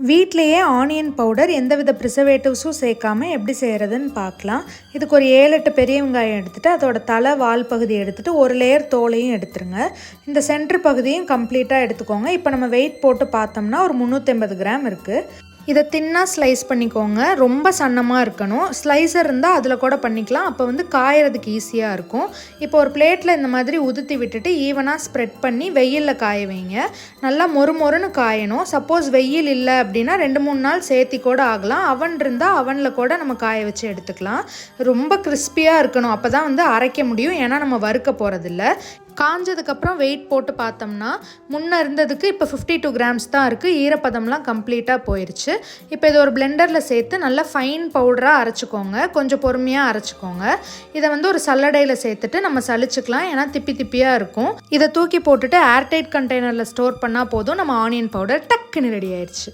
வீட்லேயே onion powder எந்தவித ப்ரிசர்வேட்டிவ்ஸும் சேர்க்காமல் எப்படி செய்கிறதுன்னு பார்க்கலாம். இதுக்கு ஒரு 7-8 பெரிய வெங்காயம் எடுத்துகிட்டு அதோட தலை வால் பகுதி எடுத்துகிட்டு ஒரு லேயர் தோலையும் எடுத்துருங்க. இந்த சென்டர் பகுதியும் கம்ப்ளீட்டாக எடுத்துக்கோங்க. இப்போ நம்ம வெயிட் போட்டு பார்த்தோம்னா ஒரு 350 கிராம் இருக்குது. இதை தின்னாக ஸ்லைஸ் பண்ணிக்கோங்க. ரொம்ப சன்னமாக இருக்கணும். ஸ்லைசர் இருந்தால் அதில் கூட பண்ணிக்கலாம். அப்போ காயறதுக்கு ஈஸியாக இருக்கும். இப்போ ஒரு பிளேட்டில் இந்த மாதிரி உதுத்தி விட்டுட்டு ஈவனாக ஸ்ப்ரெட் பண்ணி வெயிலில் காய வைங்க. நல்லா மொறுன்னு காயணும். சப்போஸ் வெயில் இல்லை அப்படின்னா 2-3 நாள் சேர்த்தி கூட ஆகலாம். அவன் இருந்தால் அவனில் கூட நம்ம காய வச்சு எடுத்துக்கலாம். ரொம்ப கிறிஸ்பியாக இருக்கணும். அப்போ தான் அரைக்க முடியும். ஏன்னா நம்ம வறுக்க போகிறதில்ல. காஞ்சதுக்கப்புறம் வெயிட் போட்டு பார்த்தோம்னா முன்னே இருந்ததுக்கு இப்போ 52 கிராம்ஸ் தான் இருக்குது. ஈரப்பதம்லாம் கம்ப்ளீட்டாக போயிடுச்சு. இப்போ இதை ஒரு பிளெண்டரில் சேர்த்து நல்லா ஃபைன் பவுடராக அரைச்சிக்கோங்க. கொஞ்சம் பொறுமையாக அரைச்சிக்கோங்க. இதை ஒரு சல்லடையில் சேர்த்துட்டு நம்ம சலிச்சுக்கலாம். ஏன்னா திப்பியாக இருக்கும். இதை தூக்கி போட்டுட்டு ஏர்டைட் கண்டெய்னரில் ஸ்டோர் பண்ணால் போதும். நம்ம ஆனியன் பவுடர் டக்குன்னு ரெடி ஆயிடுச்சு.